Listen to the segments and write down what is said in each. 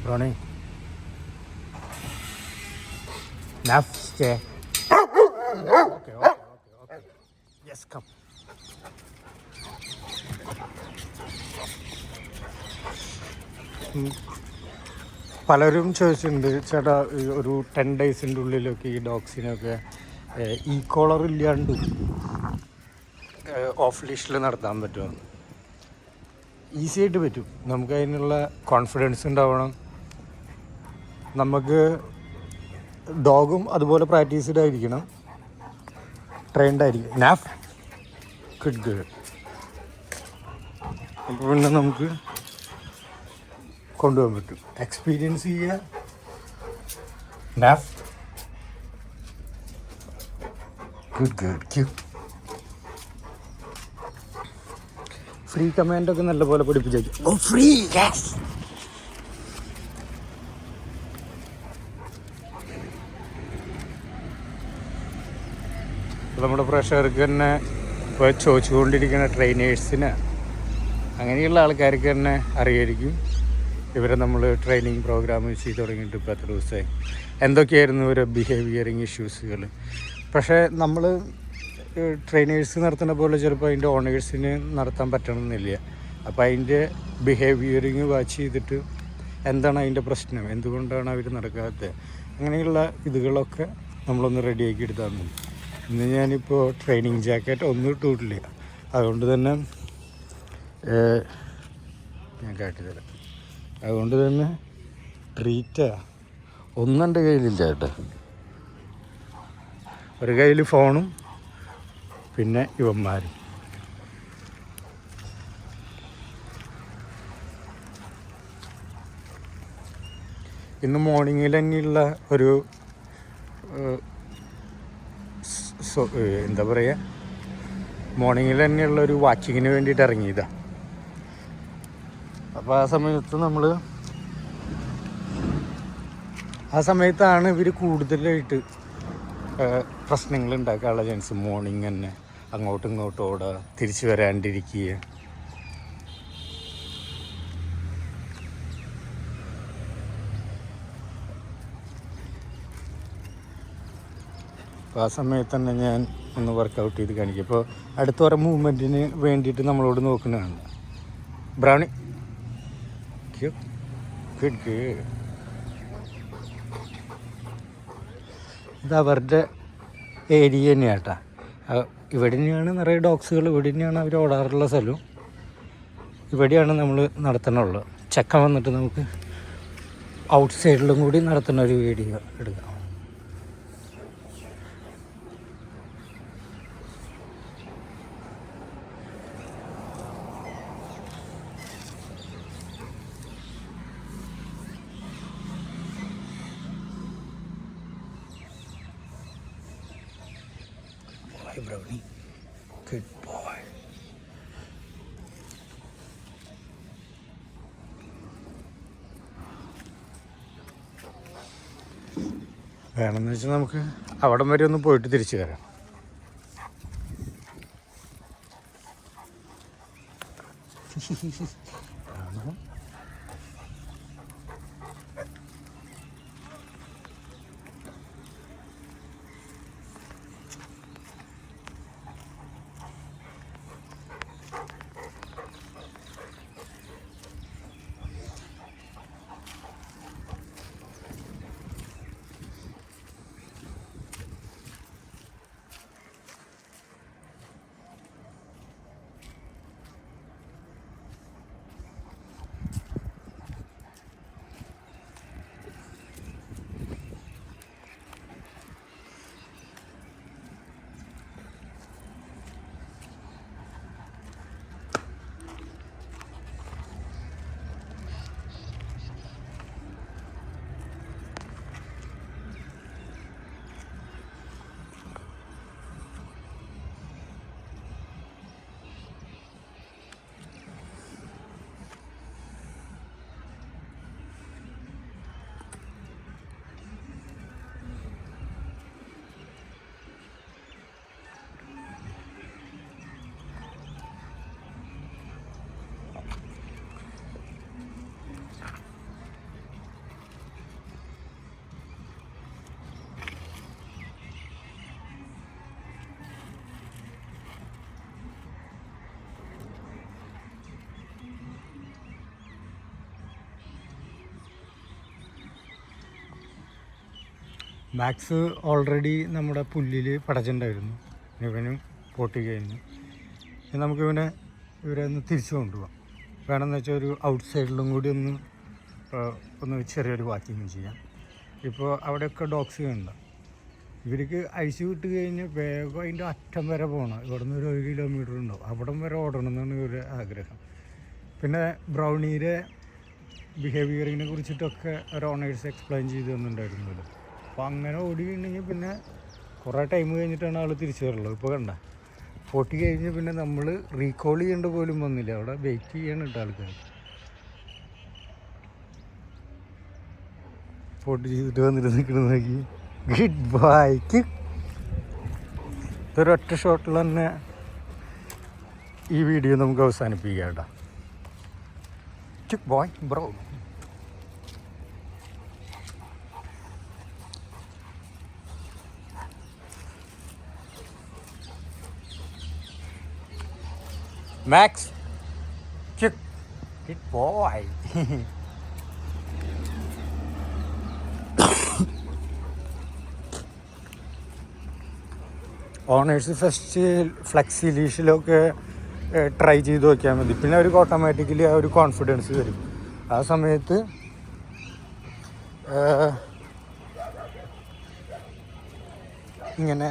Ronnie. Enough, stay. Okay. Yes, come. പലരും ചോദിച്ചിട്ടുണ്ട് ചേട്ടാ ഒരു 10 ഡേയ്സിൻ്റെ ഉള്ളിലൊക്കെ ഈ ഡോഗ്സിനൊക്കെ ഈ കോളർ ഇല്ലാണ്ട് ഓഫ് ലീഷിൽ നടത്താൻ പറ്റുമോ? ഈസി ആയിട്ട് പറ്റും. നമുക്ക് അതിനുള്ള കോൺഫിഡൻസ് ഉണ്ടാവണം. നമുക്ക് ഡോഗും അതുപോലെ പ്രാക്ടീസ്ഡ് ആയിരിക്കണം, ട്രെയിൻഡ് ആയിരിക്കും. നാഫ് ഗുഡ്. അപ്പോൾ പിന്നെ നമുക്ക് കൊണ്ടുപോകാൻ പറ്റും, എക്സ്പീരിയൻസ് ചെയ്യുക. നാഫ് ഗുഡ്. ഫ്രീ കമാൻഡൊക്കെ നല്ലപോലെ പഠിപ്പിച്ചു. Free yes. നമ്മുടെ പ്രേക്ഷകർക്ക് തന്നെ ഇപ്പോൾ ചോദിച്ചുകൊണ്ടിരിക്കുന്ന ട്രെയിനേഴ്സിന്, അങ്ങനെയുള്ള ആൾക്കാർക്ക് തന്നെ അറിയായിരിക്കും. ഇവരെ നമ്മൾ ട്രെയിനിങ് പ്രോഗ്രാം ചെയ്ത് തുടങ്ങിയിട്ട് ഇപ്പോൾ എത്ര ദിവസമായി, എന്തൊക്കെയായിരുന്നു ഇവരെ ബിഹേവിയറിങ് ഇഷ്യൂസുകൾ. പക്ഷേ നമ്മൾ ട്രെയിനേഴ്സ് നടത്തുന്ന പോലെ ചിലപ്പോൾ അതിൻ്റെ ഓണേഴ്സിന് നടത്താൻ പറ്റണമെന്നില്ല. അപ്പോൾ അതിൻ്റെ ബിഹേവിയറിങ് വാച്ച് ചെയ്തിട്ട് എന്താണ് അതിൻ്റെ പ്രശ്നം, എന്തുകൊണ്ടാണ് അവർ നടക്കാത്തത്, അങ്ങനെയുള്ള ഇതുകളൊക്കെ നമ്മളൊന്ന് റെഡിയാക്കി എടുത്താൽ മതി. ഇന്ന് ഞാനിപ്പോൾ ട്രെയിനിങ് ജാക്കറ്റ് ഒന്നും ഇട്ടിട്ടില്ല, അതുകൊണ്ട് തന്നെ ഞാൻ കാട്ടിത്തരാം. അതുകൊണ്ട് തന്നെ ട്രീറ്റാ ഒന്നും എൻ്റെ കയ്യിലില്ല കേട്ടോ. ഒരു കയ്യിൽ ഫോണും പിന്നെ ഇവന്മാരും. ഇന്ന് മോർണിംഗിൽ തന്നെയുള്ള ഒരു എന്താ പറയുക, മോർണിംഗിൽ തന്നെയുള്ള ഒരു വാച്ചിങ്ങിന് വേണ്ടിയിട്ട് ഇറങ്ങിയതാണ്. അപ്പോൾ ആ സമയത്താണ് ഇവർ കൂടുതലായിട്ട് പ്രശ്നങ്ങൾ ഉണ്ടാക്കാനുള്ള ചാൻസ്. മോർണിംഗ് തന്നെ അങ്ങോട്ടും ഇങ്ങോട്ടും ഓടുക, തിരിച്ചു വരാണ്ടിരിക്കുക. അപ്പോൾ ആ സമയത്ത് തന്നെ ഞാൻ ഒന്ന് വർക്കൗട്ട് ചെയ്ത് കാണിക്കും. ഇപ്പോൾ അടുത്ത ഓരോ മൂവ്മെൻറ്റിന് വേണ്ടിയിട്ട് നമ്മളോട് നോക്കുന്നതാണ്. Brownie good. ഇത് അവരുടെ ഏരിയ തന്നെയാണ് കേട്ടോ. ഇവിടെ തന്നെയാണ് നിറയെ ഡോഗ്സുകൾ, ഇവിടെ തന്നെയാണ് അവർ ഓടാറുള്ള സ്ഥലവും, ഇവിടെയാണ് നമ്മൾ നടത്തണുള്ളത്. ചെക്കൻ വന്നിട്ട് നമുക്ക് ഔട്ട് സൈഡിലും കൂടി നടത്തുന്ന ഒരു വീഡിയോ എടുക്കാം. Brownie, good boy. വേണമെന്ന് വെച്ചാൽ നമുക്ക് അവിടം വരെ ഒന്ന് പോയിട്ട് തിരിച്ചു വരാം. മാക്സ് ഓൾറെഡി നമ്മുടെ പുല്ലിൽ പടച്ചിട്ടുണ്ടായിരുന്നു. ഇവനും പൊട്ടി കഴിഞ്ഞു. നമുക്കിവരെ ഒന്ന് തിരിച്ചു കൊണ്ടുപോകാം. വേണമെന്ന് വെച്ചാൽ ഒരു ഔട്ട് സൈഡിലും കൂടി ഒന്ന് ചെറിയൊരു വാക്കിങ് ചെയ്യാം. ഇപ്പോൾ അവിടെയൊക്കെ ഡോഗ്സ് കണ്ട ഇവർക്ക് അഴിച്ചു വിട്ട് കഴിഞ്ഞ് വേഗം അതിൻ്റെ അറ്റം വരെ പോകണം. ഇവിടെ നിന്ന് ഒരു 1 കിലോമീറ്റർ ഉണ്ടാവും. അവിടം വരെ ഓടണം എന്നാണ് ഇവരുടെ ആഗ്രഹം. പിന്നെ ബ്രൗണിയുടെ ബിഹേവിയറിനെ കുറിച്ചിട്ടൊക്കെ ഒരു ഓണേഴ്സ് എക്സ്പ്ലെയിൻ ചെയ്ത് തന്നിട്ടുണ്ടായിരുന്നല്ലോ. അപ്പോൾ അങ്ങനെ ഓടിയിട്ടുണ്ടെങ്കിൽ പിന്നെ കുറേ ടൈം കഴിഞ്ഞിട്ടാണ് ആൾ തിരിച്ചു വരുള്ളത്. ഇപ്പോൾ കണ്ട പൊട്ടി കഴിഞ്ഞ് പിന്നെ നമ്മൾ റീകോൾ ചെയ്യേണ്ട പോലും വന്നില്ല. അവിടെ വെയിറ്റ് ചെയ്യണം കേട്ടോ ആൾക്കാർ. പൊട്ടി ചെയ്തിട്ട് വന്നിട്ട് നിൽക്കുന്നത് നോക്കി. ഗുഡ് ബൈക്ക് ഇതൊരൊറ്റ ഷോട്ടിൽ തന്നെ ഈ വീഡിയോ നമുക്ക് അവസാനിപ്പിക്കാം കേട്ടോ. Boy bro. Max, good boy. Honours first flexi ലീഷിലൊക്കെ ട്രൈ ചെയ്ത് നോക്കിയാൽ മതി. പിന്നെ അവർക്ക് ഓട്ടോമാറ്റിക്കലി ആ ഒരു കോൺഫിഡൻസ് വരും. ആ സമയത്ത് ഇങ്ങനെ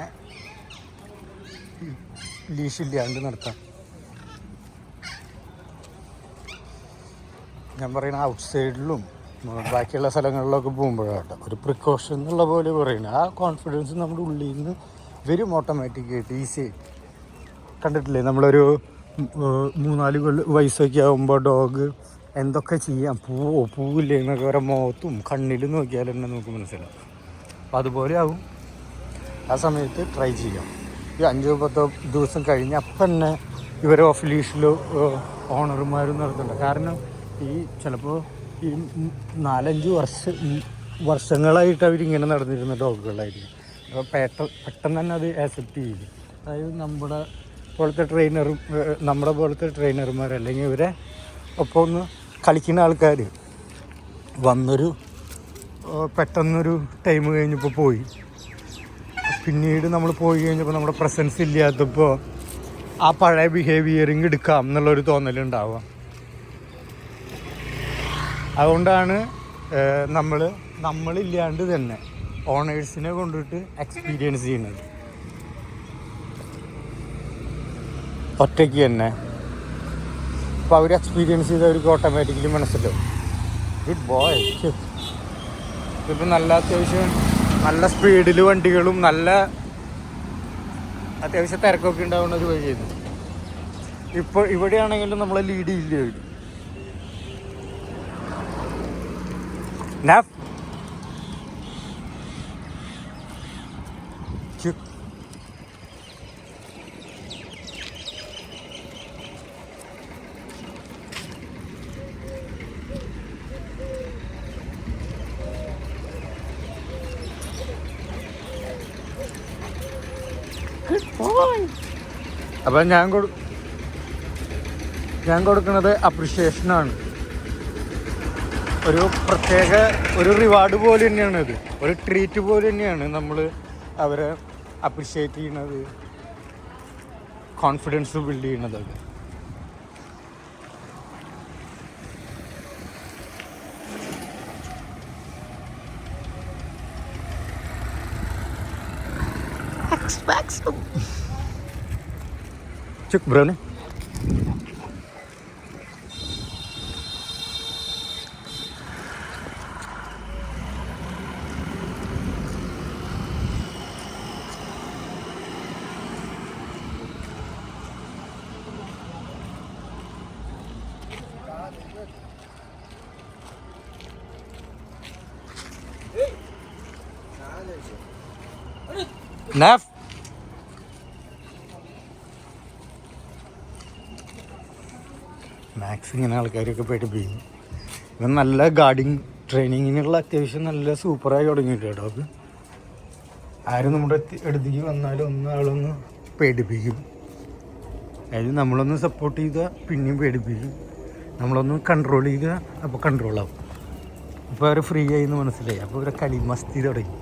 ലീഷില്ലാണ്ട് നടത്താം. ഞാൻ പറയുന്ന ഔട്ട് സൈഡിലും ബാക്കിയുള്ള സ്ഥലങ്ങളിലൊക്കെ പോകുമ്പോഴാട്ടോ ഒരു പ്രിക്കോഷൻ എന്നുള്ള പോലെ പറയുന്നത്. ആ കോൺഫിഡൻസ് നമ്മുടെ ഉള്ളിൽ നിന്ന് വരും ഓട്ടോമാറ്റിക്കായിട്ട്, ഈസി. കണ്ടിട്ടില്ലേ, നമ്മളൊരു 3-4 വയസ്സൊക്കെ ആകുമ്പോൾ ഡോഗ് എന്തൊക്കെ ചെയ്യാം, പൂവില്ലേ എന്നൊക്കെ ഓരോ മുഖത്തും കണ്ണിലും നോക്കിയാൽ തന്നെ നമുക്ക് മനസ്സിലാവും. അപ്പോൾ അതുപോലെ ആവും. ആ സമയത്ത് ട്രൈ ചെയ്യാം. ഈ 5-10 ദിവസം കഴിഞ്ഞ് അപ്പം തന്നെ ഇവരെ ഓഫ് ലീഷിലോ ഓണർമാരും നടത്തുന്നുണ്ട്. കാരണം ഈ ചിലപ്പോൾ ഈ 4-5 വർഷങ്ങളായിട്ട് അവരിങ്ങനെ നടന്നിരുന്ന ഡോഗുകളായിരിക്കും. അപ്പോൾ പെട്ടെന്ന് തന്നെ അത് ആക്സെപ്റ്റ് ചെയ്യും. അതായത് നമ്മുടെ പോലത്തെ ട്രെയിനർമാർ അല്ലെങ്കിൽ ഇവരെ ഒപ്പം ഒന്ന് കളിക്കുന്ന ആൾക്കാർ പെട്ടെന്നൊരു ടൈം കഴിഞ്ഞപ്പോൾ പോയി. പിന്നീട് നമ്മൾ പോയി കഴിഞ്ഞപ്പോൾ നമ്മുടെ പ്രസൻസ് ഇല്ലാത്തപ്പോൾ ആ പഴയ ബിഹേവിയറിങ് എടുക്കാം എന്നുള്ളൊരു തോന്നലുണ്ടാവുക. അതുകൊണ്ടാണ് നമ്മളില്ലാണ്ട് തന്നെ ഓണേഴ്സിനെ കൊണ്ടിട്ട് എക്സ്പീരിയൻസ് ചെയ്യുന്നത്. ഒറ്റയ്ക്ക് തന്നെ അപ്പോൾ അവർ എക്സ്പീരിയൻസ് ചെയ്ത് അവർക്ക് ഓട്ടോമാറ്റിക്കലി മനസ്സിലാവും. Good boy. ഇതിപ്പോൾ അത്യാവശ്യം നല്ല സ്പീഡിൽ വണ്ടികളും അത്യാവശ്യം തിരക്കൊക്കെ ഉണ്ടാവുന്ന ഒരു വഴിയായിരുന്നു. ഇപ്പോൾ ഇവിടെയാണെങ്കിലും നമ്മളെ ലീഡ് ചെയ്യില്ല അവർ. നാഫ് അപ്പം ഞാൻ കൊടുക്കുന്നത് അപ്രിഷിയേഷനാണ്. ഒരു പ്രത്യേക ഒരു റിവാർഡ് പോലെ തന്നെയാണ് ഇത്, ഒരു ട്രീറ്റ് പോലെ തന്നെയാണ് നമ്മൾ അവരെ അപ്രിഷിയേറ്റ് ചെയ്യുന്നത്, കോൺഫിഡൻസ് ബിൽഡ് ചെയ്യുന്നതൊക്കെ. Cuk bro nih. Naf. മാക്സ് ഇങ്ങനെ ആൾക്കാരൊക്കെ പേടിപ്പിക്കും. ഇവൻ നല്ല ഗാർഡിങ് ട്രെയിനിങ്ങിനുള്ള അത്യാവശ്യം നല്ല സൂപ്പറായി തുടങ്ങിയിട്ട് ഡോഗ്. ആരും നമ്മുടെ അടുത്തേക്ക് വന്നാലും ആളൊന്ന് പേടിപ്പിക്കും. അതായത് നമ്മളൊന്ന് സപ്പോർട്ട് ചെയ്താൽ പിന്നെയും പേടിപ്പിക്കും, നമ്മളൊന്ന് കൺട്രോൾ ചെയ്താൽ അപ്പോൾ കൺട്രോളാവും. ഇപ്പോൾ അവർ ഫ്രീ ആയി എന്ന് മനസ്സിലായി. അപ്പോൾ ഇവരെ കളി മസ്തി തുടങ്ങി.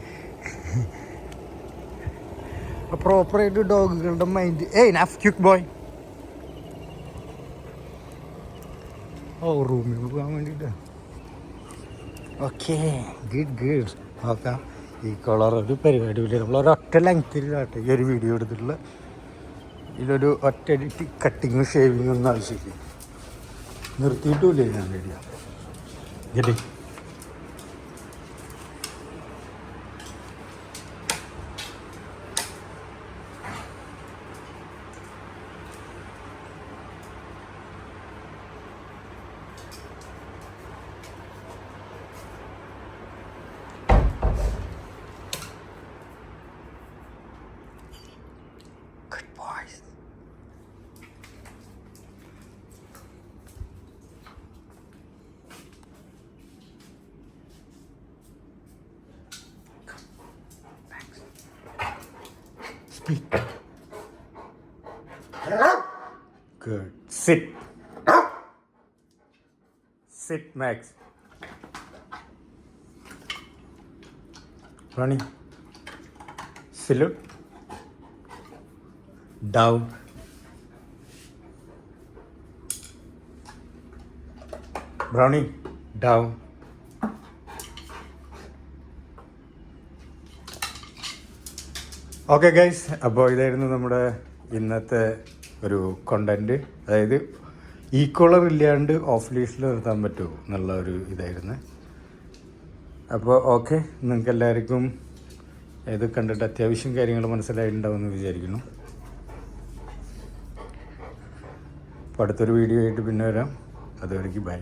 പ്രോപ്പറായിട്ട് ഡോഗുകളുടെ മൈൻഡ് നഫ് ക്യൂക്ക് ബോയ്. റൂമിൽ പോകാൻ വേണ്ടിയിട്ട്. Okay, good. നോക്കാം. ഈ കളർ ഒരു പരിപാടിയില്ല. നമ്മളൊരൊറ്റ ലെങ്ത്തിലാട്ടെ ഈ ഒരു വീഡിയോ എടുത്തിട്ടുള്ള. ഇതിലൊരു ഒറ്റ കട്ടിങ്ങും ഷേവിങ്ങും ഒന്നും ആവശ്യമില്ല. നിർത്തിയിട്ടില്ലേ ഞാൻ video. Getty speak. Good. Sit. Sit, Max. Ronnie. Salute. Down. Brownie. Down. Okay guys, അപ്പോൾ ഇതായിരുന്നു നമ്മുടെ ഇന്നത്തെ ഒരു കണ്ടൻറ്റ്. അതായത് ഈ കോളർ ഇല്ലാണ്ട് ഓഫ് ലീഷിൽ നിർത്താൻ പറ്റുമോ എന്നുള്ള ഒരു ഇതായിരുന്നു. അപ്പോൾ ഓക്കെ, നിങ്ങൾക്ക് എല്ലാവർക്കും ഇത് കണ്ടിട്ട് അത്യാവശ്യം കാര്യങ്ങൾ മനസ്സിലായിട്ടുണ്ടാവുമെന്ന് വിചാരിക്കുന്നു. അപ്പോൾ അടുത്തൊരു വീഡിയോ ആയിട്ട് പിന്നെ വരാം. അതുവരേക്ക് ബൈ.